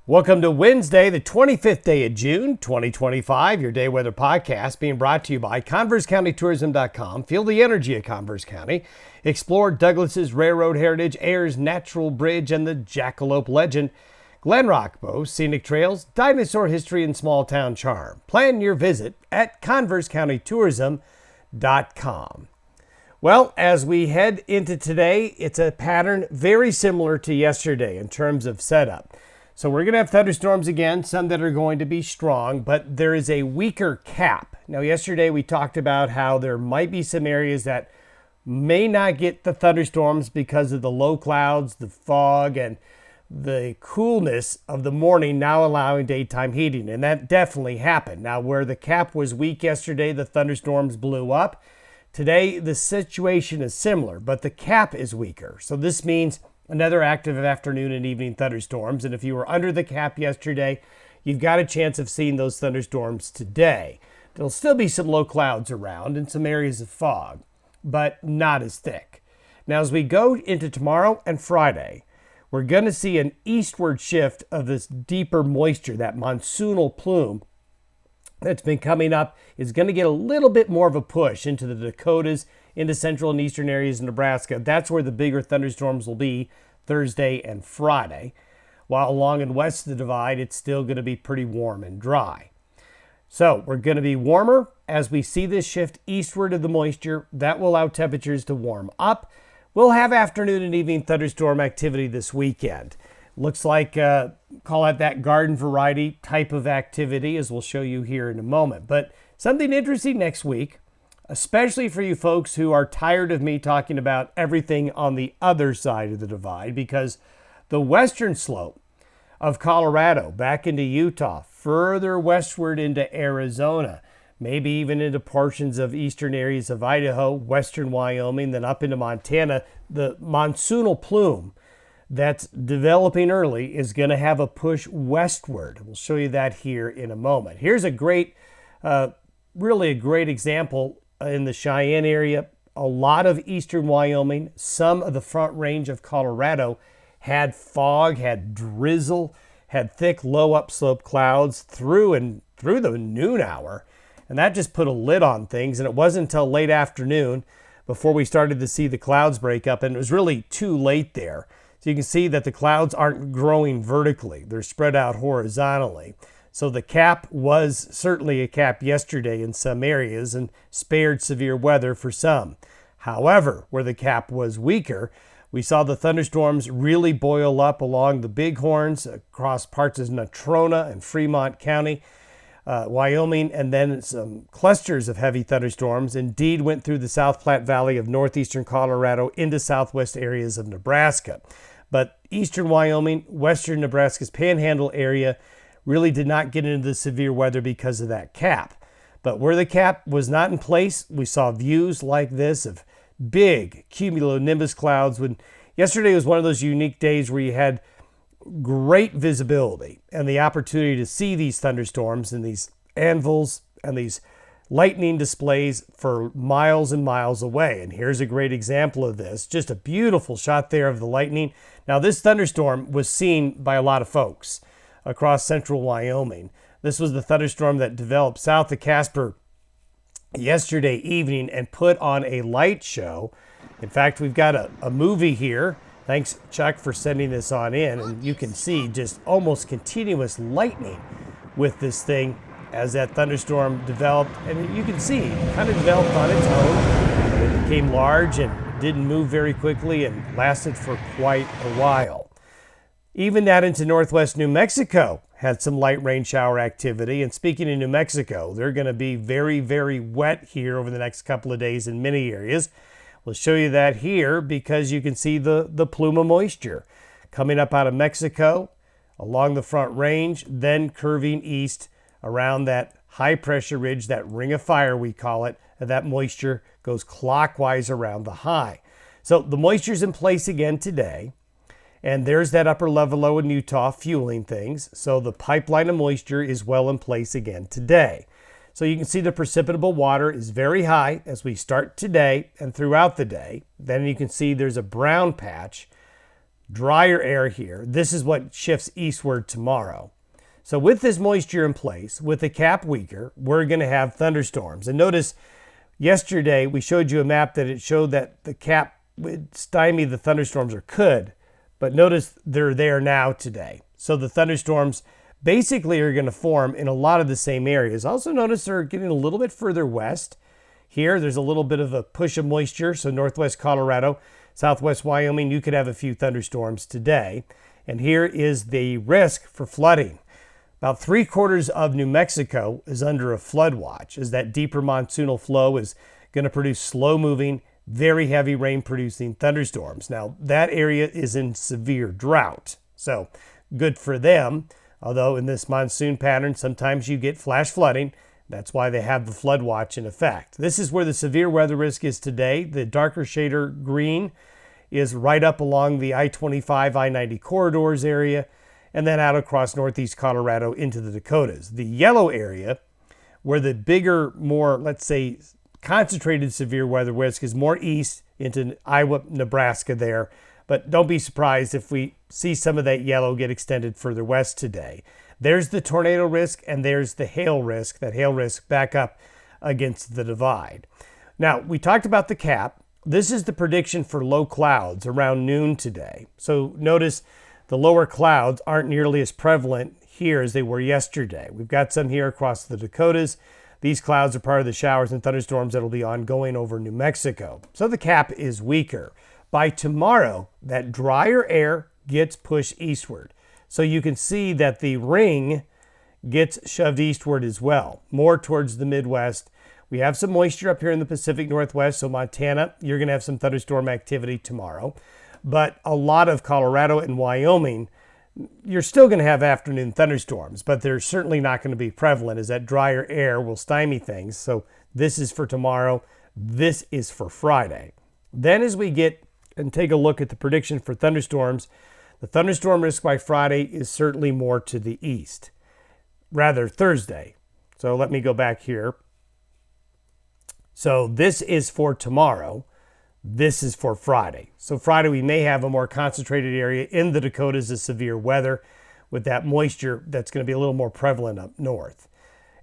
Welcome to Wednesday, the 25th day of June, 2025, your day weather podcast being brought to you by ConverseCountyTourism.com. Feel the energy of Converse County. Explore Douglas's Railroad Heritage, Ayers Natural Bridge, and the Jackalope Legend. Glen Rock boasts scenic trails, dinosaur history, and small town charm. Plan your visit at ConverseCountyTourism.com. Well, as we head into today, it's a pattern very similar to yesterday in terms of setup. So we're going to have thunderstorms again, some that are going to be strong, but there is a weaker cap. Now, yesterday we talked about how there might be some areas that may not get the thunderstorms because of the low clouds, the fog, and the coolness of the morning now allowing daytime heating. And that definitely happened. Now, where the cap was weak yesterday, the thunderstorms blew up. Today, the situation is similar, but the cap is weaker. So this means another active afternoon and evening thunderstorms. And if you were under the cap yesterday, you've got a chance of seeing those thunderstorms today. There'll still be some low clouds around and some areas of fog, but not as thick. Now, as we go into tomorrow and Friday, we're going to see an eastward shift of this deeper moisture, that monsoonal plume that's been coming up is going to get a little bit more of a push into the Dakotas, into central and eastern areas of Nebraska. That's where the bigger thunderstorms will be Thursday and Friday. While along and west of the divide, it's still going to be pretty warm and dry. So we're going to be warmer as we see this shift eastward of the moisture. That will allow temperatures to warm up. We'll have afternoon and evening thunderstorm activity this weekend. Looks like, call it that garden variety type of activity, as we'll show you here in a moment. But something interesting next week, especially for you folks who are tired of me talking about everything on the other side of the divide, because the western slope of Colorado back into Utah, further westward into Arizona, maybe even into portions of eastern areas of Idaho, western Wyoming, then up into Montana, the monsoonal plume that's developing early is going to have a push westward. We'll show you that here in a moment. Here's a great, really a great example in the Cheyenne area. A lot of eastern Wyoming, some of the front range of Colorado had fog, had drizzle, had thick low upslope clouds through the noon hour. And that just put a lid on things. And it wasn't until late afternoon before we started to see the clouds break up. And it was really too late there. So you can see that the clouds aren't growing vertically. They're spread out horizontally. So the cap was certainly a cap yesterday in some areas and spared severe weather for some. However, where the cap was weaker, we saw the thunderstorms really boil up along the Bighorns, across parts of Natrona and Fremont County, Wyoming, and then some clusters of heavy thunderstorms indeed went through the South Platte Valley of northeastern Colorado into southwest areas of Nebraska. But eastern Wyoming, western Nebraska's Panhandle area really did not get into the severe weather because of that cap. But where the cap was not in place, we saw views like this of big cumulonimbus clouds. Yesterday was one of those unique days where you had great visibility and the opportunity to see these thunderstorms and these anvils and these lightning displays for miles and miles away. And here's a great example of this. Just a beautiful shot there of the lightning. Now, this thunderstorm was seen by a lot of folks across central Wyoming. This was the thunderstorm that developed south of Casper yesterday evening and put on a light show. In fact, we've got a movie here. Thanks, Chuck, for sending this on in. And you can see just almost continuous lightning with this thing as that thunderstorm developed. And you can see it kind of developed on its own. It became large and didn't move very quickly and lasted for quite a while. Even that into northwest New Mexico had some light rain shower activity. And speaking of New Mexico, they're going to be very, very wet here over the next couple of days in many areas. We'll show you that here because you can see the plume of moisture coming up out of Mexico along the front range, then curving east around that high pressure ridge, that ring of fire we call it, and that moisture goes clockwise around the high. So the moisture's in place again today. And there's that upper level low in Utah fueling things. So the pipeline of moisture is well in place again today. So you can see the precipitable water is very high as we start today and throughout the day. Then you can see there's a brown patch drier air here. This is what shifts eastward tomorrow. So with this moisture in place, with the cap weaker, we're going to have thunderstorms. And notice yesterday we showed you a map that it showed that the cap would stymie the thunderstorms, or could, but notice they're there now today. So the thunderstorms basically are going to form in a lot of the same areas. Also notice they're getting a little bit further west. Here, there's a little bit of a push of moisture. So northwest Colorado, southwest Wyoming, you could have a few thunderstorms today. And here is the risk for flooding. About 3/4 of New Mexico is under a flood watch, as that deeper monsoonal flow is going to produce slow-moving, very heavy rain-producing thunderstorms. Now, that area is in severe drought, so good for them. Although in this monsoon pattern, sometimes you get flash flooding. That's why they have the flood watch in effect. This is where the severe weather risk is today. The darker shader green is right up along the I-25, I-90 corridors area, and then out across northeast Colorado into the Dakotas. The yellow area, where the bigger, more, let's say, concentrated severe weather risk is more east into Iowa, Nebraska there. But don't be surprised if we see some of that yellow get extended further west today. There's the tornado risk, and there's the hail risk, that hail risk back up against the divide. Now, we talked about the cap. This is the prediction for low clouds around noon today. So notice the lower clouds aren't nearly as prevalent here as they were yesterday. We've got some here across the Dakotas. These clouds are part of the showers and thunderstorms that will be ongoing over New Mexico. So the cap is weaker. By tomorrow, that drier air gets pushed eastward. So you can see that the ring gets shoved eastward as well, more towards the Midwest. We have some moisture up here in the Pacific Northwest, so Montana, you're going to have some thunderstorm activity tomorrow. But a lot of Colorado and Wyoming, you're still going to have afternoon thunderstorms, but they're certainly not going to be prevalent, as that drier air will stymie things. So this is for tomorrow. This is for Friday. Then as we get and take a look at the prediction for thunderstorms, the thunderstorm risk by Friday is certainly more to the east, rather Thursday. So let me go back here. So this is for tomorrow. This is for Friday. So Friday, we may have a more concentrated area in the Dakotas of severe weather with that moisture that's going to be a little more prevalent up north.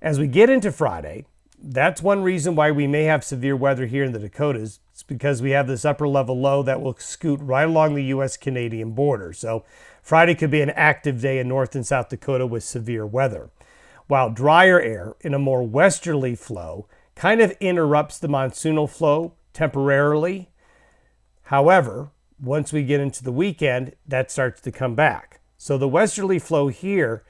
As we get into Friday, that's one reason why we may have severe weather here in the Dakotas. It's because we have this upper level low that will scoot right along the U.S.-Canadian border. So Friday could be an active day in North and South Dakota with severe weather. While drier air in a more westerly flow kind of interrupts the monsoonal flow temporarily. However, once we get into the weekend, that starts to come back. So the westerly flow here,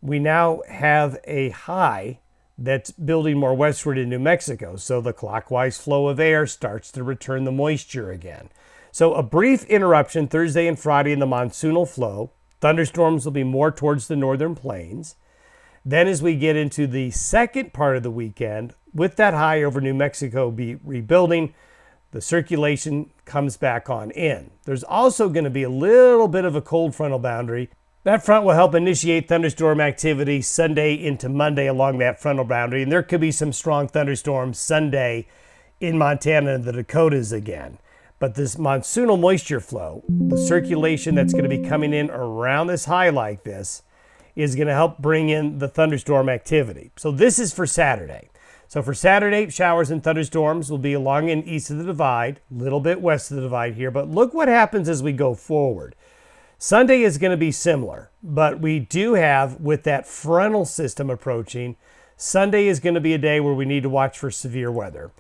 we now have a high that's building more westward in New Mexico. So the clockwise flow of air starts to return the moisture again. So a brief interruption Thursday and Friday in the monsoonal flow. Thunderstorms will be more towards the northern plains. Then as we get into the second part of the weekend, with that high over New Mexico be rebuilding, the circulation comes back on in. There's also going to be a little bit of a cold frontal boundary. That front will help initiate thunderstorm activity Sunday into Monday along that frontal boundary. And there could be some strong thunderstorms Sunday in Montana and the Dakotas again. But this monsoonal moisture flow, the circulation that's going to be coming in around this high like this, is going to help bring in the thunderstorm activity. So this is for Saturday. So for Saturday, showers and thunderstorms will be along and east of the divide, a little bit west of the divide here. But look what happens as we go forward. Sunday is going to be similar, but we do have, with that frontal system approaching, Sunday is going to be a day where we need to watch for severe weather.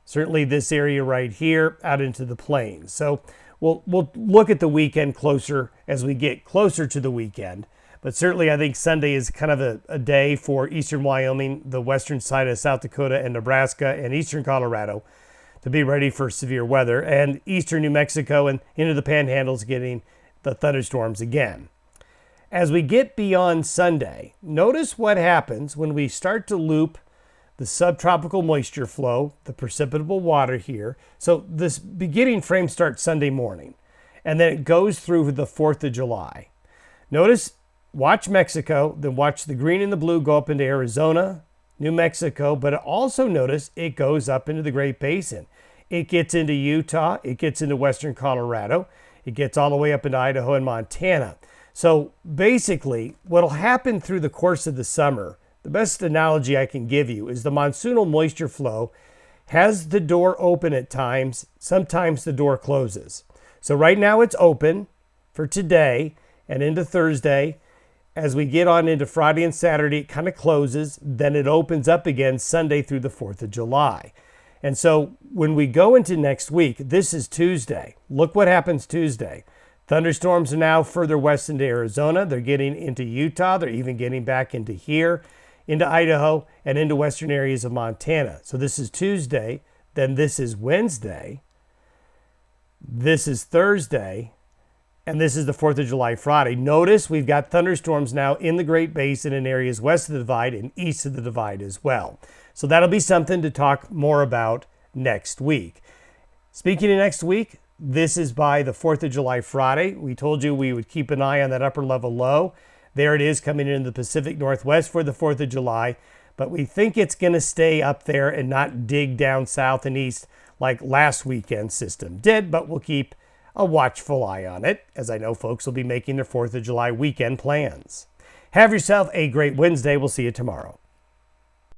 Certainly this area right here out into the plains. So we'll look at the weekend closer as we get closer to the weekend. But certainly I think Sunday is kind of a day for eastern Wyoming, the western side of South Dakota and Nebraska, and eastern Colorado to be ready for severe weather. And eastern New Mexico and into the panhandles getting the thunderstorms again. As we get beyond Sunday, notice what happens when we start to loop the subtropical moisture flow, the precipitable water here. So this beginning frame starts Sunday morning, and then it goes through the 4th of July. Notice, watch Mexico, then watch the green and the blue go up into Arizona, New Mexico, but also notice it goes up into the Great Basin. It gets into Utah, it gets into western Colorado, It gets all the way up into Idaho and Montana. So basically, what will happen through the course of the summer, the best analogy I can give you is the monsoonal moisture flow has the door open at times. Sometimes the door closes. So right now it's open for today and into Thursday. As we get on into Friday and Saturday, it kind of closes. Then it opens up again Sunday through the 4th of July. And so when we go into next week, this is Tuesday. Look what happens Tuesday. Thunderstorms are now further west into Arizona. They're getting into Utah. They're even getting back into here, into Idaho, and into western areas of Montana. So this is Tuesday. Then this is Wednesday. This is Thursday. And this is the 4th of July Friday. Notice we've got thunderstorms now in the Great Basin in areas west of the Divide and east of the Divide as well. So that'll be something to talk more about next week. Speaking of next week, this is by the 4th of July Friday. We told you we would keep an eye on that upper level low. There it is coming into the Pacific Northwest for the 4th of July. But we think it's going to stay up there and not dig down south and east like last weekend's system did. But we'll keep a watchful eye on it, as I know folks will be making their 4th of July weekend plans. Have yourself a great Wednesday. We'll see you tomorrow.